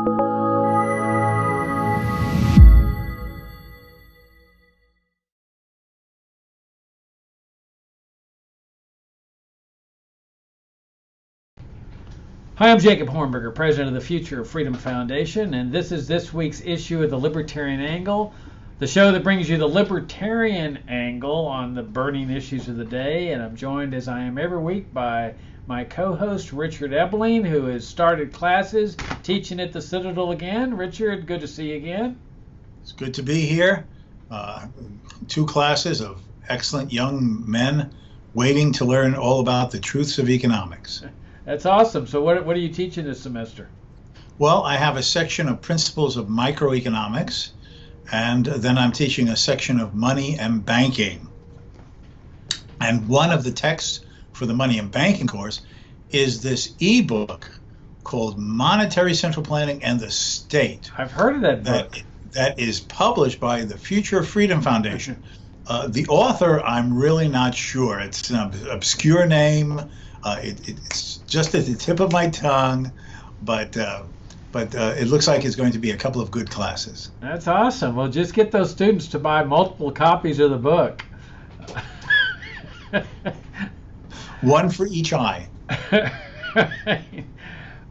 Hi, I'm Jacob Hornberger, president of the Future of Freedom Foundation, and this is this week's issue of the Libertarian Angle, the show that brings you the Libertarian angle on the burning issues of the day. And I'm joined, as I am every week, by my co-host, Richard Ebeling, who has started classes teaching at the Citadel again. Richard, good to see you again. It's good to be here. 2 classes of excellent young men waiting to learn all about the truths of economics. That's awesome. So what are you teaching this semester? Well, I have a section of principles of microeconomics, and then I'm teaching a section of money and banking. And one of the texts for the money and banking course is this ebook called Monetary Central Planning and the State. I've heard of that book. That is published by the Future of Freedom Foundation. The author, I'm really not sure. It's an obscure name. It's just at the tip of my tongue, but it looks like it's going to be a couple of good classes. That's awesome. Well, just get those students to buy multiple copies of the book. One for each eye.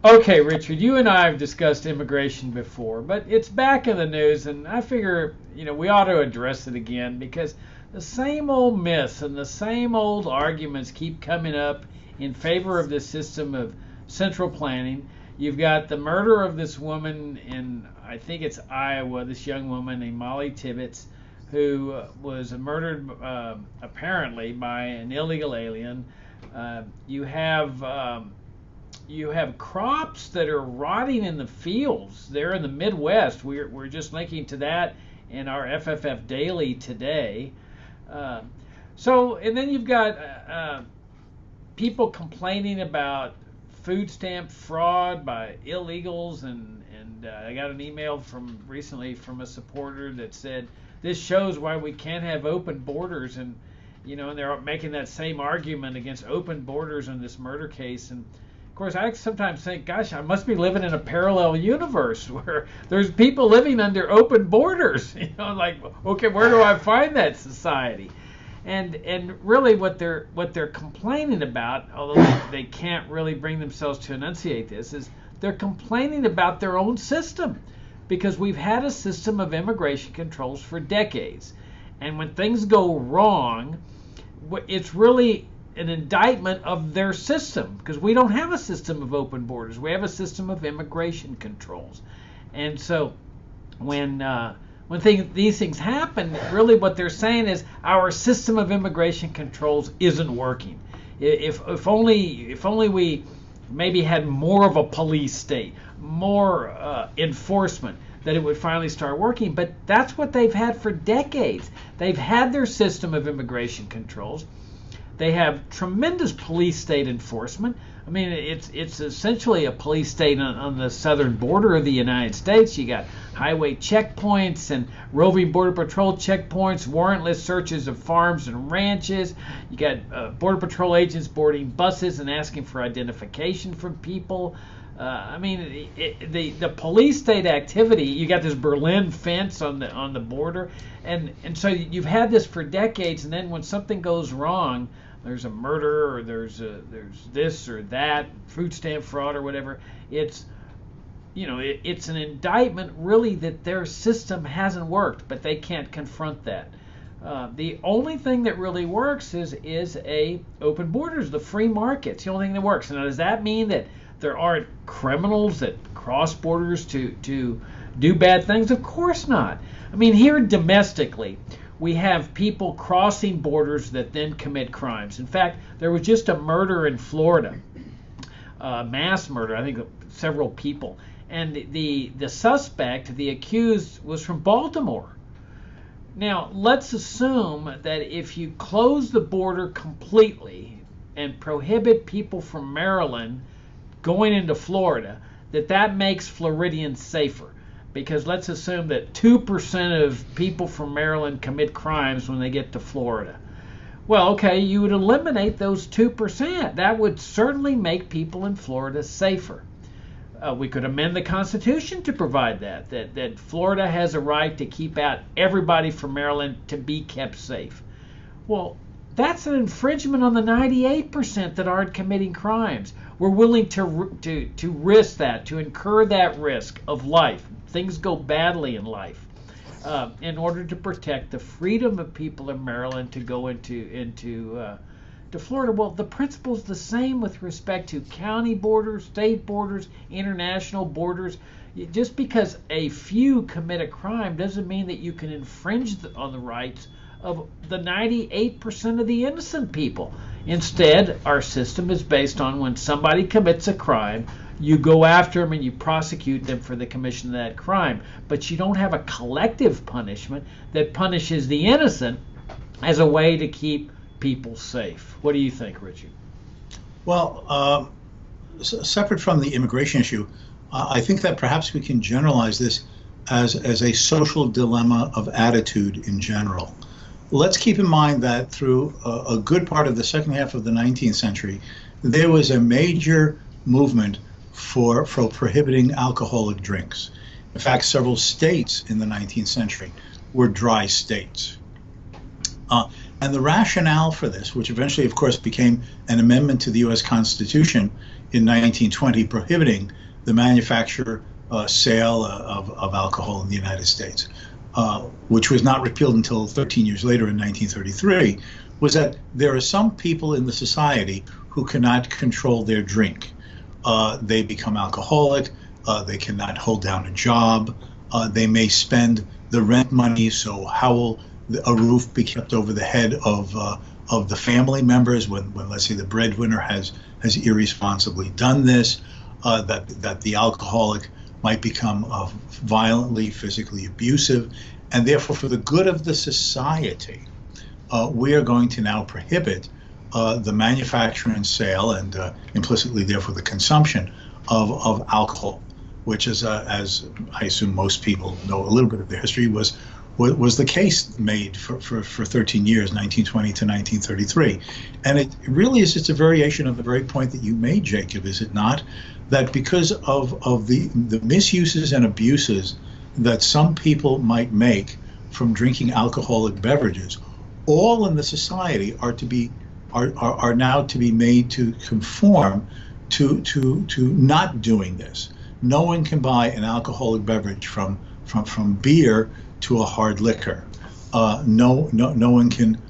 Okay, Richard, you and I have discussed immigration before, but it's back in the news, and I figure, we ought to address it again because the same old myths and the same old arguments keep coming up in favor of this system of central planning. You've got the murder of this woman in, I think it's Iowa, this young woman named Molly Tibbetts, who was murdered apparently by an illegal alien. You have crops that are rotting in the fields there in the Midwest. We're just linking to that in our FFF Daily today. And then you've got people complaining about food stamp fraud by illegals, and I got an email recently from a supporter that said this shows why we can't have open borders, and they're making that same argument against open borders in this murder case. And of course, I sometimes think, gosh, I must be living in a parallel universe where there's people living under open borders. Okay, where do I find that society? And really what they're complaining about, although they can't really bring themselves to enunciate this, is they're complaining about their own system, because we've had a system of immigration controls for decades, and when things go wrong, it's really an indictment of their system, because we don't have a system of open borders. We have a system of immigration controls. And so when these things happen, really what they're saying is our system of immigration controls isn't working. If only we maybe had more of a police state, more enforcement, that it would finally start working. But that's what they've had for decades. They've had their system of immigration controls. They have tremendous police state enforcement. I mean, it's essentially a police state on the southern border of the United States. You got highway checkpoints and roving border patrol checkpoints, warrantless searches of farms and ranches. You got border patrol agents boarding buses and asking for identification from people. The police state activity. You got this Berlin fence on the border, and so you've had this for decades. And then when something goes wrong, there's a murder or there's this or that, food stamp fraud or whatever, it's an indictment really that their system hasn't worked, but they can't confront that. The only thing that really works is a open borders, the free market's the only thing that works. Now, does that mean that there aren't criminals that cross borders to do bad things? Of course not. I mean, here domestically, we have people crossing borders that then commit crimes. In fact, there was just a murder in Florida, mass murder, I think several people. And the suspect, the accused, was from Baltimore. Now, let's assume that if you close the border completely and prohibit people from Maryland going into Florida, that makes Floridians safer. Because let's assume that 2% of people from Maryland commit crimes when they get to Florida. Well, okay, you would eliminate those 2%. That would certainly make people in Florida safer. We could amend the Constitution to provide that Florida has a right to keep out everybody from Maryland to be kept safe. Well, that's an infringement on the 98% that aren't committing crimes. We're willing to risk that, to incur that risk of life. Things go badly in life, in order to protect the freedom of people in Maryland to go into Florida. Well, the principle's the same with respect to county borders, state borders, international borders. Just because a few commit a crime doesn't mean that you can infringe on the rights of the 98% of the innocent people. Instead, our system is based on when somebody commits a crime, you go after them and you prosecute them for the commission of that crime. But you don't have a collective punishment that punishes the innocent as a way to keep people safe. What do you think, Richard? Well, separate from the immigration issue, I think that perhaps we can generalize this as a social dilemma of attitude in general. Let's keep in mind that through a good part of the second half of the 19th century, there was a major movement for prohibiting alcoholic drinks. In fact, several states in the 19th century were dry states. And the rationale for this, which eventually, of course, became an amendment to the U.S. Constitution in 1920 prohibiting the manufacture, sale of alcohol in the United States, which was not repealed until 13 years later in 1933, was that there are some people in the society who cannot control their drink. They become alcoholic, they cannot hold down a job, they may spend the rent money, so how will a roof be kept over the head of the family members when let's say the breadwinner has irresponsibly done this, that the alcoholic might become violently, physically abusive, and therefore for the good of the society, we are going to now prohibit the manufacture and sale and implicitly therefore the consumption of alcohol, which is, as I assume most people know a little bit of the history, was the case made for 13 years, 1920 to 1933. And it really is just a variation of the very point that you made, Jacob, is it not? That because of the misuses and abuses that some people might make from drinking alcoholic beverages, all in the society are now to be made to conform to not doing this. No one can buy an alcoholic beverage from beer to a hard liquor. No one can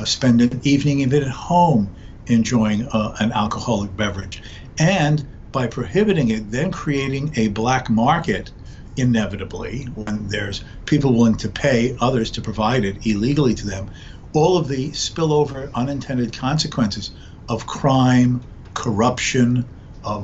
spend an evening even at home enjoying an alcoholic beverage. And by prohibiting it, then creating a black market, inevitably, when there's people willing to pay others to provide it illegally to them, all of the spillover unintended consequences of crime, corruption,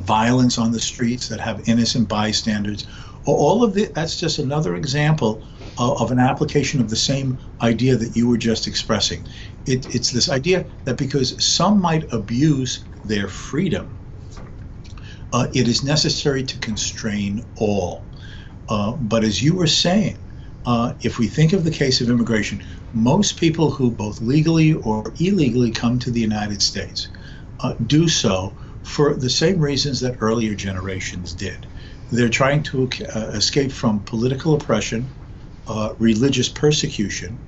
violence on the streets that have innocent bystanders, all of that's just another example of an application of the same idea that you were just expressing. It's this idea that because some might abuse their freedom, it is necessary to constrain all. But as you were saying, if we think of the case of immigration, most people who both legally or illegally come to the United States do so for the same reasons that earlier generations did. They're trying to escape from political oppression, religious persecution,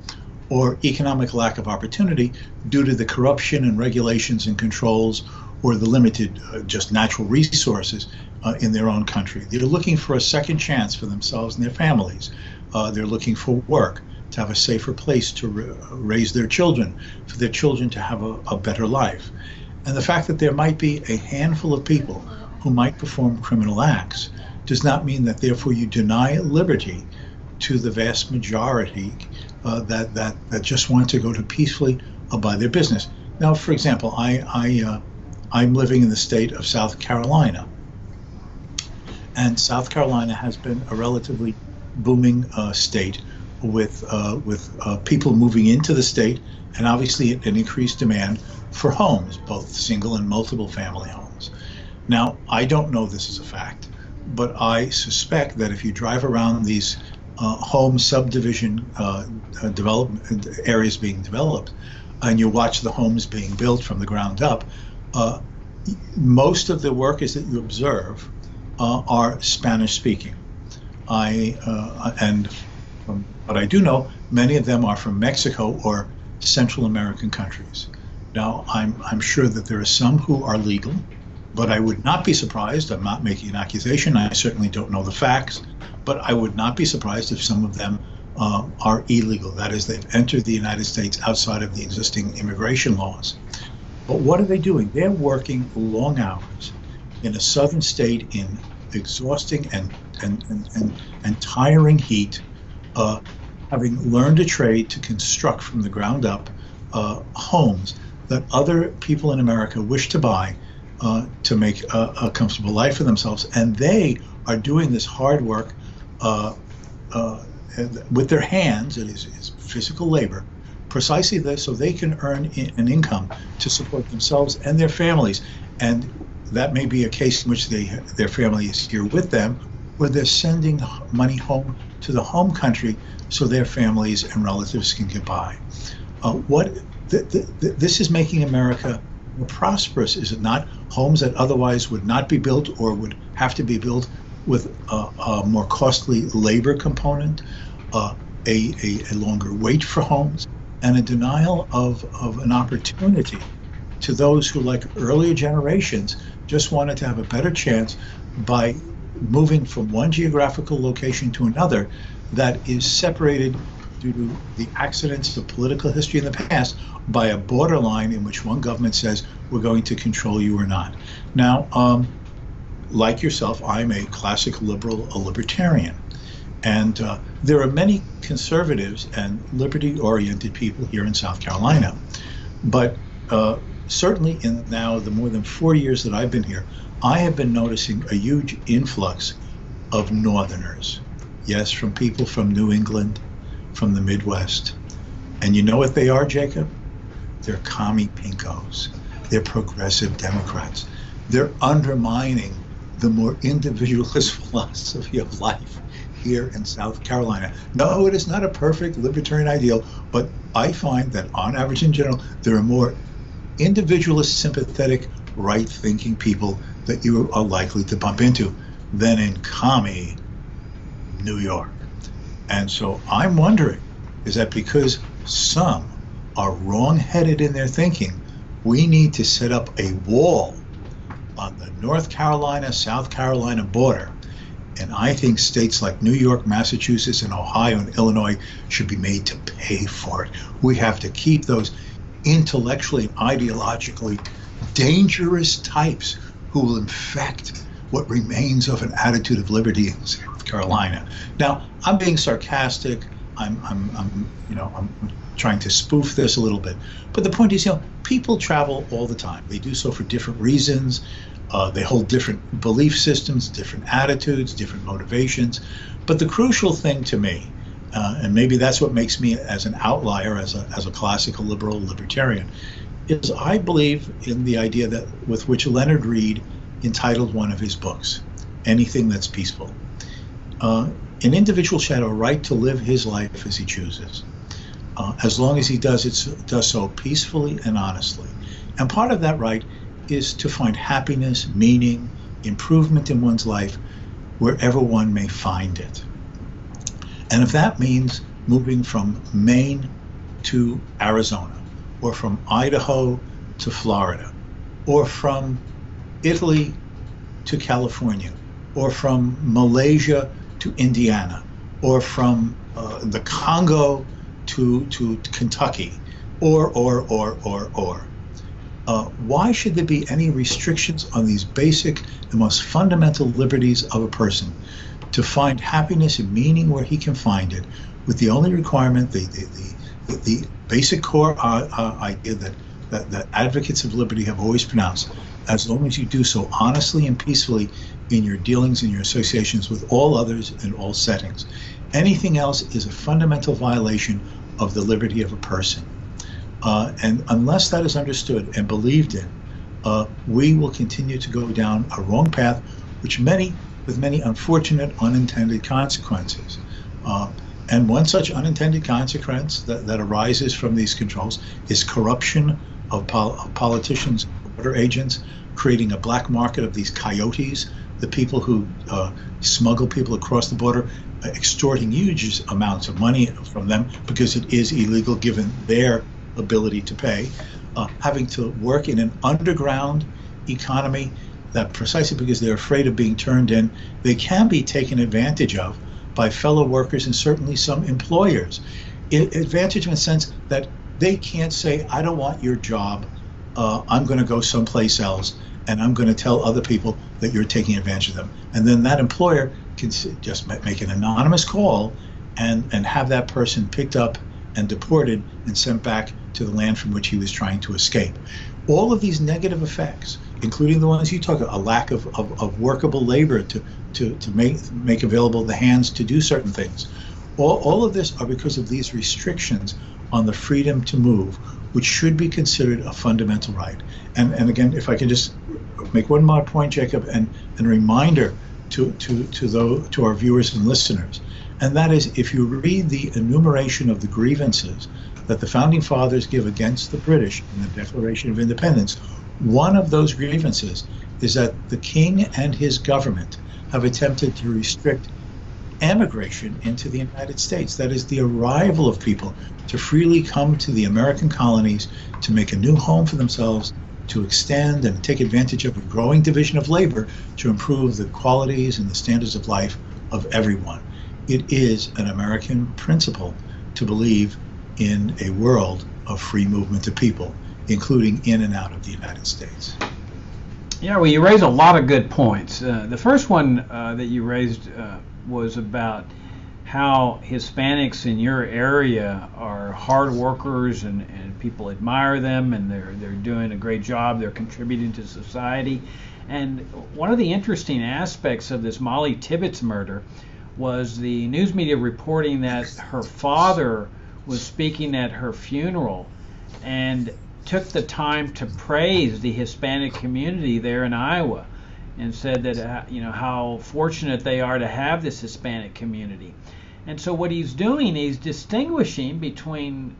or economic lack of opportunity due to the corruption and regulations and controls or the limited just natural resources in their own country. They're looking for a second chance for themselves and their families. They're looking for work, to have a safer place to raise their children, for their children to have a better life. And the fact that there might be a handful of people who might perform criminal acts does not mean that therefore you deny liberty to the vast majority that just want to go to peacefully about their business. Now, for example, I'm living in the state of South Carolina, and South Carolina has been a relatively booming state with people moving into the state, and obviously an increased demand for homes, both single and multiple family homes. Now, I don't know this is a fact, but I suspect that if you drive around these home subdivision development areas being developed, and you watch the homes being built from the ground up, most of the workers that you observe are Spanish speaking. And from what I do know, many of them are from Mexico or Central American countries. Now, I'm sure that there are some who are legal, but I would not be surprised. I'm not making an accusation. I certainly don't know the facts, but I would not be surprised if some of them are illegal. That is, they've entered the United States outside of the existing immigration laws. But what are they doing? They're working long hours in a southern state in exhausting and tiring heat, having learned a trade to construct from the ground up homes that other people in America wish to buy to make a comfortable life for themselves. And they are doing this hard work with their hands. It is physical labor, precisely this, so they can earn an income to support themselves and their families. And that may be a case in which their family is here with them, where they're sending money home to the home country so their families and relatives can get by. This is making America more prosperous, is it not? Homes that otherwise would not be built or would have to be built with a more costly labor component, a longer wait for homes, and a denial of an opportunity to those who, like earlier generations, just wanted to have a better chance by moving from one geographical location to another that is separated due to the accidents of political history in the past by a borderline in which one government says we're going to control you or not. Now, like yourself, I'm a classic liberal, a libertarian. And there are many conservatives and liberty-oriented people here in South Carolina. But certainly in now the more than 4 years that I've been here, I have been noticing a huge influx of Northerners. Yes, from people from New England, from the Midwest. And you know what they are, Jacob? They're commie pinkos. They're progressive Democrats. They're undermining the more individualist philosophy of life here in South Carolina. No, it is not a perfect libertarian ideal, but I find that on average in general, there are more individualist, sympathetic, right-thinking people that you are likely to bump into than in commie New York. And so I'm wondering, is that because some are wrong-headed in their thinking, we need to set up a wall on the North Carolina, South Carolina border. And I think states like New York, Massachusetts, and Ohio and Illinois should be made to pay for it. We have to keep those intellectually and ideologically dangerous types who will infect what remains of an attitude of liberty in South Carolina. Now, I'm being sarcastic. I'm trying to spoof this a little bit. But the point is, people travel all the time. They do so for different reasons. They hold different belief systems, different attitudes, different motivations. But the crucial thing to me, and maybe that's what makes me as an outlier, as a classical liberal libertarian, is I believe in the idea that with which Leonard Read entitled one of his books, Anything That's Peaceful. An individual shall have a right to live his life as he chooses, as long as he does so peacefully and honestly. And part of that right is to find happiness, meaning, improvement in one's life wherever one may find it. And if that means moving from Maine to Arizona, or from Idaho to Florida, or from Italy to California, or from Malaysia to Indiana, or from the Congo to Kentucky, or. Why should there be any restrictions on these basic and most fundamental liberties of a person to find happiness and meaning where he can find it, with the only requirement, the basic core idea that advocates of liberty have always pronounced, as long as you do so honestly and peacefully in your dealings and your associations with all others in all settings. Anything else is a fundamental violation of the liberty of a person. And unless that is understood and believed in, we will continue to go down a wrong path, with many unfortunate unintended consequences. And one such unintended consequence that arises from these controls is corruption of politicians and border agents, creating a black market of these coyotes the people who smuggle people across the border, extorting huge amounts of money from them because it is illegal given their ability to pay, having to work in an underground economy that precisely because they're afraid of being turned in, they can be taken advantage of by fellow workers and certainly some employers. Advantage in the sense that they can't say, I don't want your job, I'm going to go someplace else, and I'm going to tell other people that you're taking advantage of them. And then that employer can just make an anonymous call and have that person picked up and deported and sent back to the land from which he was trying to escape. All of these negative effects, including the ones you talk about, a lack of workable labor to make available the hands to do certain things, all of this are because of these restrictions on the freedom to move, which should be considered a fundamental right. And again, if I can just make one more point, Jacob, and a reminder to our viewers and listeners, and that is, if you read the enumeration of the grievances that the Founding Fathers give against the British in the Declaration of Independence, one of those grievances is that the king and his government have attempted to restrict emigration into the United States. That is, the arrival of people to freely come to the American colonies to make a new home for themselves, to extend and take advantage of a growing division of labor to improve the qualities and the standards of life of everyone. It is an American principle to believe in a world of free movement of people, including in and out of the United States. Yeah, well, you raise a lot of good points. The first one that you raised was about how Hispanics in your area are hard workers and people admire them, and they're doing a great job. They're contributing to society. And one of the interesting aspects of this Molly Tibbetts murder was the news media reporting that her father was speaking at her funeral and took the time to praise the Hispanic community there in Iowa, and said that how fortunate they are to have this Hispanic community. And so what he's doing, he's distinguishing between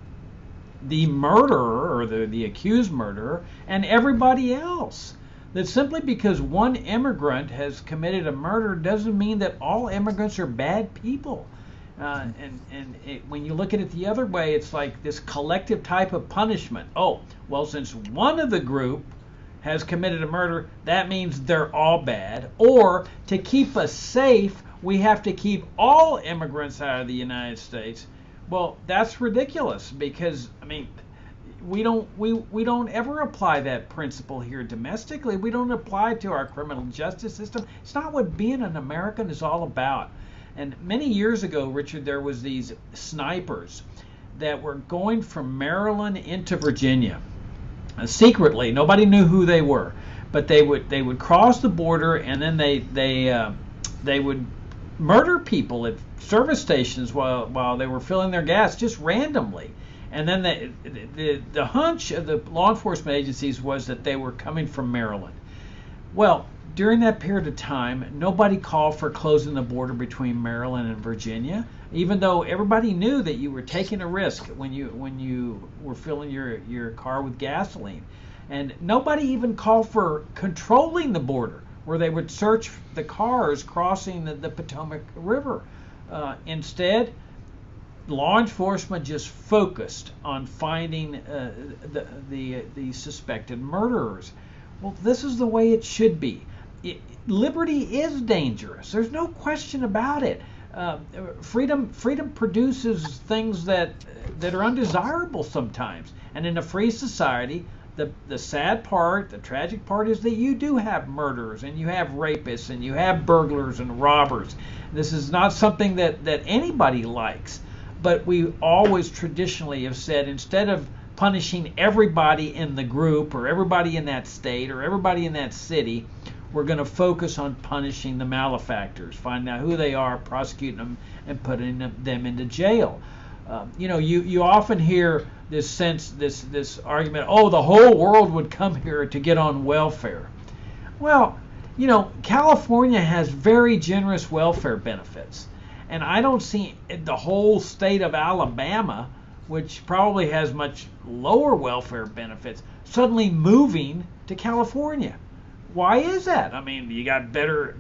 the murderer or the accused murderer and everybody else. That simply because one immigrant has committed a murder doesn't mean that all immigrants are bad people. When you look at it the other way, it's like this collective type of punishment. Oh, well, since one of the group has committed a murder, that means they're all bad. Or to keep us safe, we have to keep all immigrants out of the United States. Well, that's ridiculous, because we don't ever apply that principle here domestically. We don't apply it to our criminal justice system. It's not what being an American is all about. And many years ago, Richard, there was these snipers that were going from Maryland into Virginia. Secretly, nobody knew who they were, but they would cross the border, and then they would murder people at service stations while they were filling their gas, just randomly. And then the hunch of the law enforcement agencies was that they were coming from Maryland. Well, during that period of time, nobody called for closing the border between Maryland and Virginia, even though everybody knew that you were taking a risk when you were filling your car with gasoline. And nobody even called for controlling the border, where they would search the cars crossing the Potomac River. Instead, law enforcement just focused on finding the suspected murderers. Well, this is the way it should be. Liberty is dangerous. There's no question about it. Freedom produces things that are undesirable sometimes. And in a free society, the sad part, the tragic part, is that you do have murderers, and you have rapists, and you have burglars and robbers. This is not something that anybody likes. But we always traditionally have said, instead of punishing everybody in the group or everybody in that state or everybody in that city, we're going to focus on punishing the malefactors, finding out who they are, prosecuting them, and putting them into jail. You often hear this argument, oh, the whole world would come here to get on welfare. Well, California has very generous welfare benefits. And I don't see the whole state of Alabama, which probably has much lower welfare benefits, suddenly moving to California. Why is that? I mean, you got better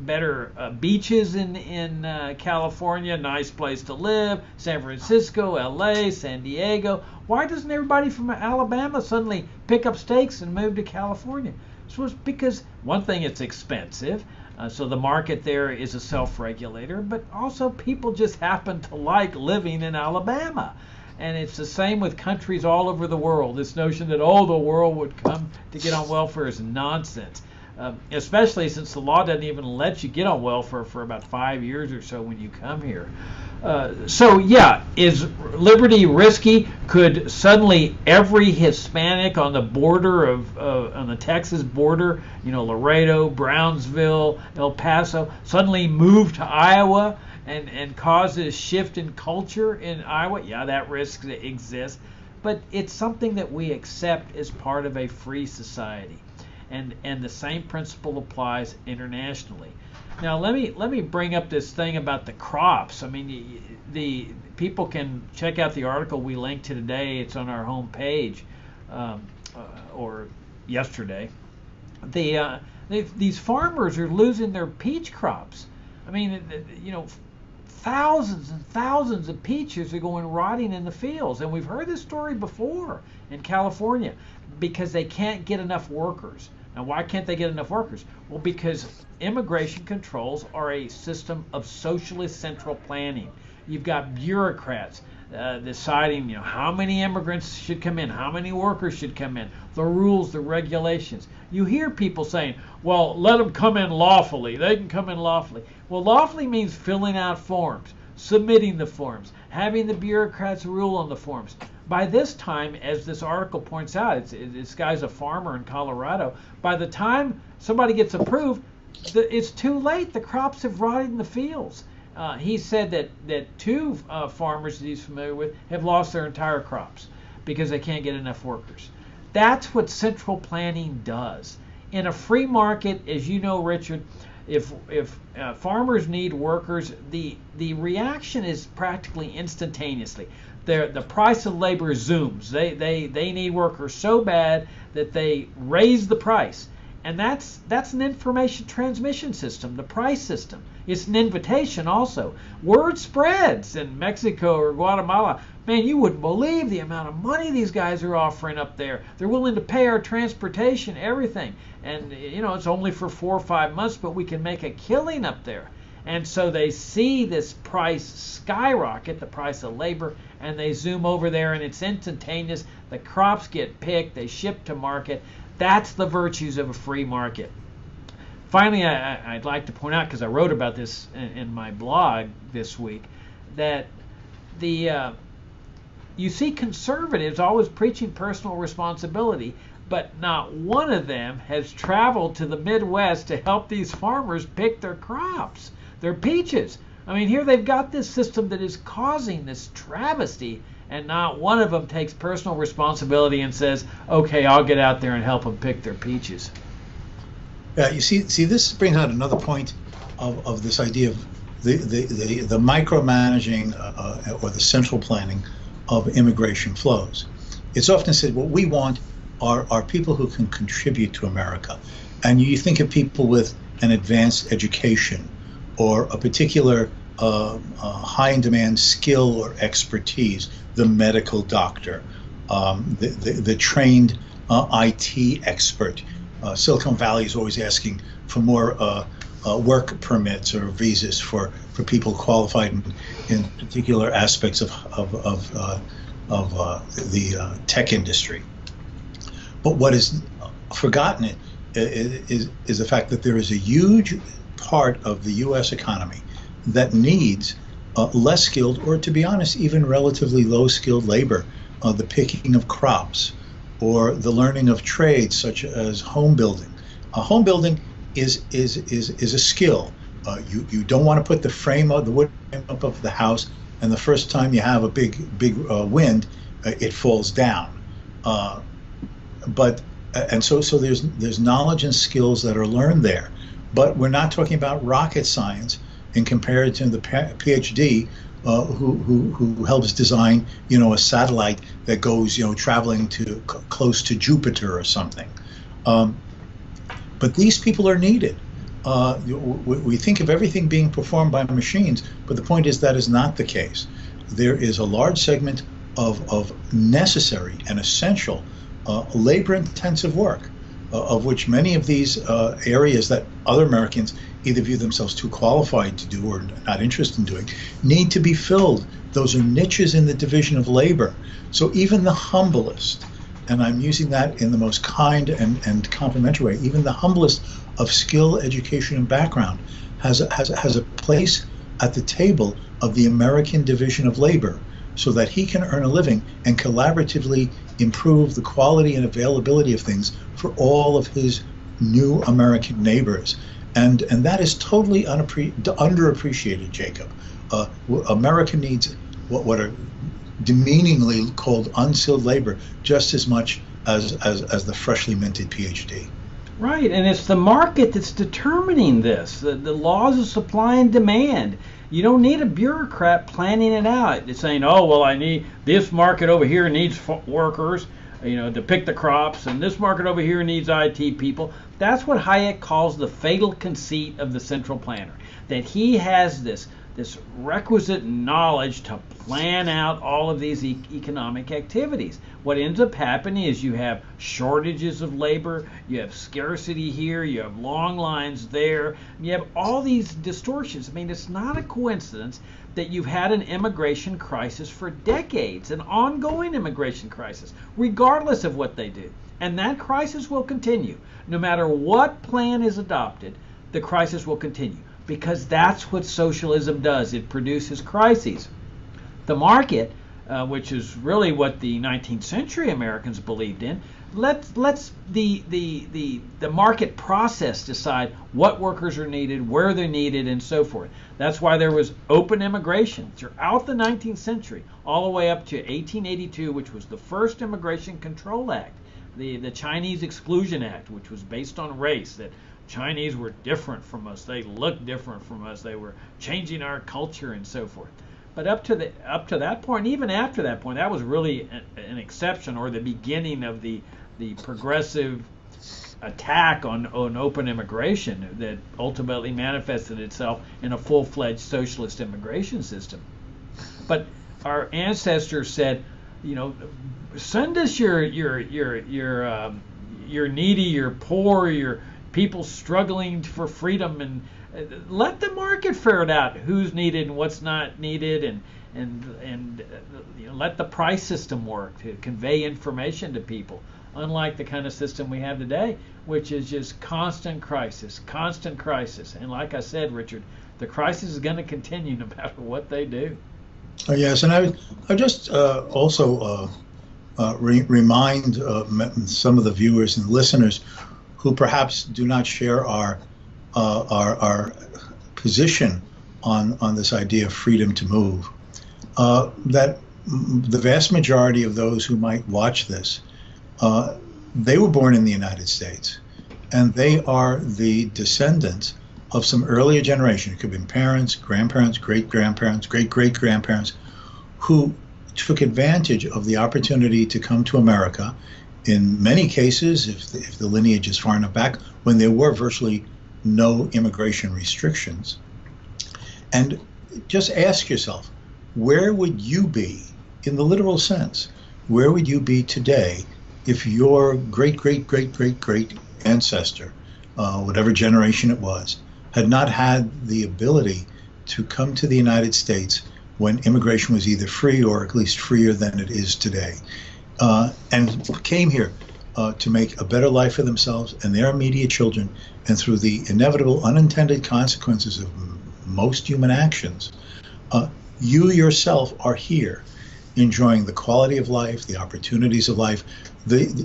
beaches in California, nice place to live, San Francisco, L.A., San Diego. Why doesn't everybody from Alabama suddenly pick up stakes and move to California? So it's because, one thing, it's expensive, so the market there is a self-regulator, but also people just happen to like living in Alabama. And it's the same with countries all over the world. This notion that, oh, the world would come to get on welfare is nonsense. Especially since the law doesn't even let you get on welfare for about 5 years or so when you come here. So yeah, is liberty risky? Could suddenly every Hispanic on the border on the Texas border, Laredo, Brownsville, El Paso, suddenly move to Iowa and cause a shift in culture in Iowa? Yeah, that risk exists, but it's something that we accept as part of a free society. And the same principle applies internationally. Now let me bring up this thing about the crops. I mean, the people can check out the article we linked to today. It's on our home page, or yesterday. These farmers are losing their peach crops. I mean, thousands and thousands of peaches are going rotting in the fields, and we've heard this story before in California because they can't get enough workers. Now, why can't they get enough workers? Well, because immigration controls are a system of socialist central planning. You've got bureaucrats deciding, how many immigrants should come in, how many workers should come in, the rules, the regulations. You hear people saying, well, let them come in lawfully. They can come in lawfully. Well, lawfully means filling out forms, submitting the forms, having the bureaucrats rule on the forms. By this time, as this article points out, this guy's a farmer in Colorado. By the time somebody gets approved, it's too late. The crops have rotted in the fields. He said that two farmers that he's familiar with have lost their entire crops because they can't get enough workers. That's what central planning does. In a free market, as you know, Richard, if farmers need workers, the reaction is practically instantaneously. The price of labor zooms. They need workers so bad that they raise the price. And that's an information transmission system, the price system. It's an invitation also. Word spreads in Mexico or Guatemala. Man, you wouldn't believe the amount of money these guys are offering up there. They're willing to pay our transportation, everything. And, it's only for 4 or 5 months, but we can make a killing up there. And so they see this price skyrocket, the price of labor, and they zoom over there, and it's instantaneous. The crops get picked, they ship to market. That's the virtues of a free market. Finally, I'd like to point out, because I wrote about this in my blog this week, that you see conservatives always preaching personal responsibility, but not one of them has traveled to the Midwest to help these farmers pick their crops, their peaches. I mean, here they've got this system that is causing this travesty, and not one of them takes personal responsibility and says, okay, I'll get out there and help them pick their peaches. Yeah, you see, this brings out another point of this idea of the micromanaging or the central planning of immigration flows. It's often said what we want are people who can contribute to America. And you think of people with an advanced education or a particular high in demand skill or expertise, the medical doctor, the trained IT expert. Silicon Valley is always asking for more work permits or visas for people qualified in particular aspects of the tech industry. But what is forgotten is the fact that there is a huge part of the U.S. economy that needs less skilled, or to be honest, even relatively low skilled labor, the picking of crops, or the learning of trades such as home building. Home building is a skill. You don't want to put the wood frame up of the house, and the first time you have a big wind, it falls down. So there's knowledge and skills that are learned there, but we're not talking about rocket science in comparison to the PhD who helps design, a satellite that goes, traveling to close to Jupiter or something. But But these people are needed. We think of everything being performed by machines, but the point is that is not the case. There is a large segment of necessary and essential labor-intensive work, of which many of these areas that other Americans either view themselves too qualified to do or not interested in doing, need to be filled. Those are niches in the division of labor. So even the humblest, and I'm using that in the most kind and complimentary way, even the humblest of skill, education, and background has a place at the table of the American division of labor, so that he can earn a living and collaboratively improve the quality and availability of things for all of his new American neighbors. And that is totally underappreciated, Jacob. America needs what are demeaningly called unskilled labor just as much as the freshly minted PhD. Right, and it's the market that's determining this, the laws of supply and demand. You don't need a bureaucrat planning it out. It's saying, oh, well, I need this market over here needs workers, to pick the crops, and this market over here needs IT people. That's what Hayek calls the fatal conceit of the central planner, that he has this requisite knowledge to plan out all of these economic activities. What ends up happening is you have shortages of labor, you have scarcity here, you have long lines there, you have all these distortions. I mean, it's not a coincidence that you've had an immigration crisis for decades, an ongoing immigration crisis, regardless of what they do. And that crisis will continue. No matter what plan is adopted, the crisis will continue, because that's what socialism does. It produces crises. The market, which is really what the 19th century Americans believed in, lets the market process decide what workers are needed, where they're needed, and so forth. That's why there was open immigration throughout the 19th century, all the way up to 1882, which was the first Immigration Control Act, the Chinese Exclusion Act, which was based on race, that Chinese were different from us, they looked different from us, they were changing our culture and so forth. But up to that point, even after that point, that was really an exception, or the beginning of the progressive attack on open immigration that ultimately manifested itself in a full-fledged socialist immigration system. But our ancestors said, send us your needy, your poor, your people struggling for freedom, and let the market ferret out who's needed and what's not needed, and let the price system work to convey information to people, unlike the kind of system we have today, which is just constant crisis. And like I said, Richard, the crisis is going to continue no matter what they do. Yes, and I just also remind some of the viewers and listeners who perhaps do not share our position on this idea of freedom to move, that the vast majority of those who might watch this, they were born in the United States, and they are the descendants of some earlier generation. It could have been parents, grandparents, great-grandparents, great-great-grandparents, who took advantage of the opportunity to come to America, in many cases, if the lineage is far enough back, when there were virtually no immigration restrictions. And just ask yourself, where would you be, in the literal sense, where would you be today if your great-great-great-great-great ancestor, whatever generation it was, had not had the ability to come to the United States when immigration was either free or at least freer than it is today, and came here to make a better life for themselves and their immediate children, and through the inevitable unintended consequences of most human actions, you yourself are here enjoying the quality of life, the opportunities of life,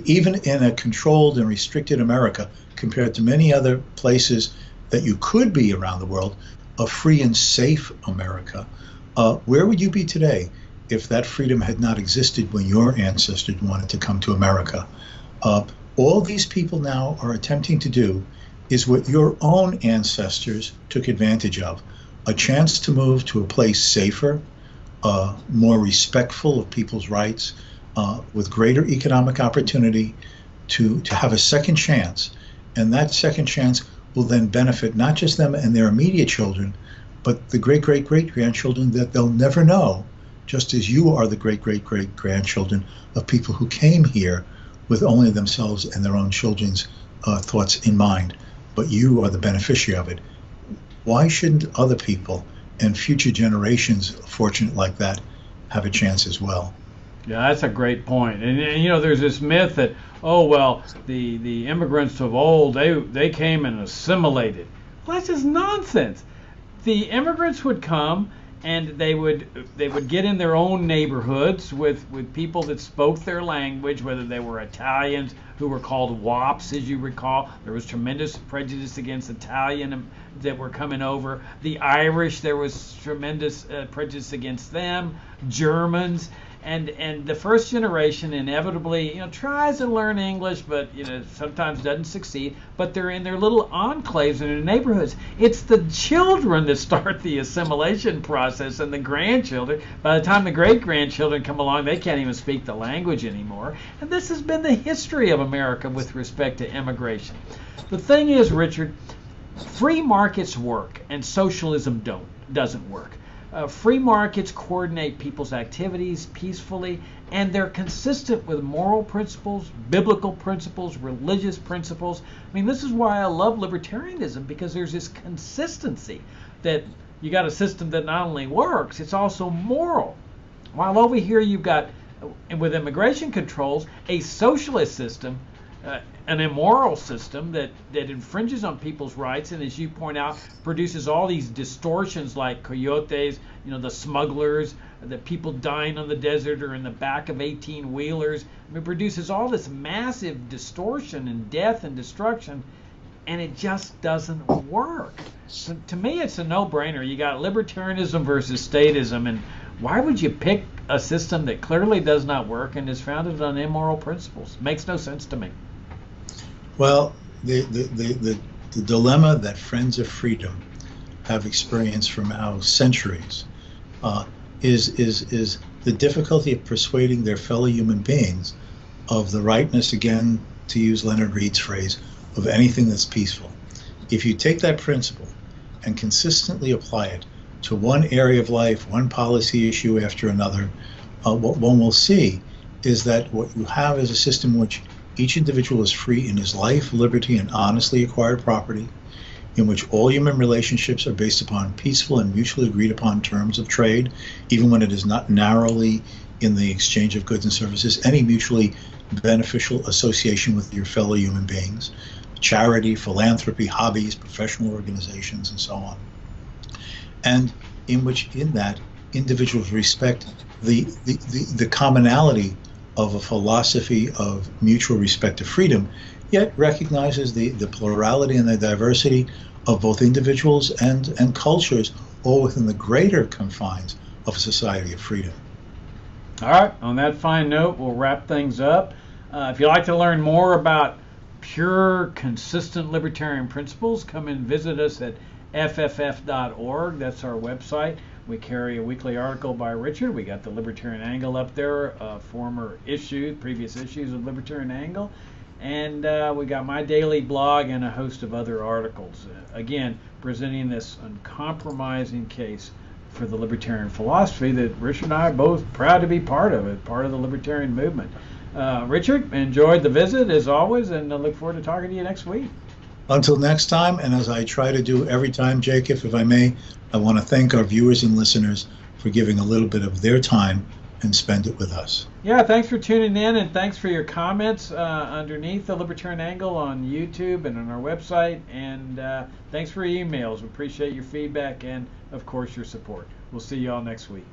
even in a controlled and restricted America, compared to many other places that you could be around the world, a free and safe America. Where would you be today if that freedom had not existed when your ancestors wanted to come to America? All these people now are attempting to do is what your own ancestors took advantage of, a chance to move to a place safer, more respectful of people's rights, with greater economic opportunity, to have a second chance And that second chance will then benefit not just them and their immediate children, but the great-great-great-grandchildren that they'll never know, just as you are the great-great-great-grandchildren of people who came here with only themselves and their own children's thoughts in mind. But you are the beneficiary of it. Why shouldn't other people and future generations fortunate like that have a chance as well? Yeah, that's a great point. And you know, there's this myth that, oh well, the immigrants of old, they came and assimilated. Well, that's just nonsense. The immigrants would come and they would get in their own neighborhoods with people that spoke their language, whether they were Italians who were called WAPs, as you recall. There was tremendous prejudice against Italian that were coming over. The Irish, there was tremendous prejudice against them. Germans. And the first generation inevitably, tries to learn English, but sometimes doesn't succeed. But they're in their little enclaves in their neighborhoods. It's the children that start the assimilation process, and the grandchildren. By the time the great-grandchildren come along, they can't even speak the language anymore. And this has been the history of America with respect to immigration. The thing is, Richard, free markets work, and socialism doesn't work. Free markets coordinate people's activities peacefully, and they're consistent with moral principles, biblical principles, religious principles. I mean, this is why I love libertarianism, because there's this consistency that you got a system that not only works, it's also moral. While over here you've got, with immigration controls, a socialist system, an immoral system that infringes on people's rights, and as you point out, produces all these distortions like coyotes, the smugglers, the people dying on the desert or in the back of 18-wheelers. I mean, it produces all this massive distortion and death and destruction, and it just doesn't work. So to me, it's a no-brainer. You got libertarianism versus statism, and why would you pick a system that clearly does not work and is founded on immoral principles? Makes no sense to me. Well, the dilemma that Friends of Freedom have experienced for now centuries is the difficulty of persuading their fellow human beings of the rightness, again, to use Leonard Reed's phrase, of anything that's peaceful. If you take that principle and consistently apply it to one area of life, one policy issue after another, what one will see is that what you have is a system in which each individual is free in his life, liberty, and honestly acquired property, in which all human relationships are based upon peaceful and mutually agreed upon terms of trade, even when it is not narrowly in the exchange of goods and services, any mutually beneficial association with your fellow human beings, charity, philanthropy, hobbies, professional organizations, and so on. And in that individuals respect the commonality of a philosophy of mutual respect to freedom, yet recognizes the plurality and the diversity of both individuals and cultures, all within the greater confines of a society of freedom. All right, on that fine note, we'll wrap things up. If you'd like to learn more about pure, consistent libertarian principles, come and visit us at fff.org. That's our website. We carry a weekly article by Richard. We got the Libertarian Angle up there, previous issues of Libertarian Angle. And we got my daily blog and a host of other articles. Again, presenting this uncompromising case for the libertarian philosophy that Richard and I are both proud to be part of it, part of the libertarian movement. Richard, enjoyed the visit as always, and I look forward to talking to you next week. Until next time, and as I try to do every time, Jacob, if I may, I want to thank our viewers and listeners for giving a little bit of their time and spend it with us. Yeah, thanks for tuning in, and thanks for your comments underneath the Libertarian Angle on YouTube and on our website, and thanks for your emails. We appreciate your feedback and, of course, your support. We'll see you all next week.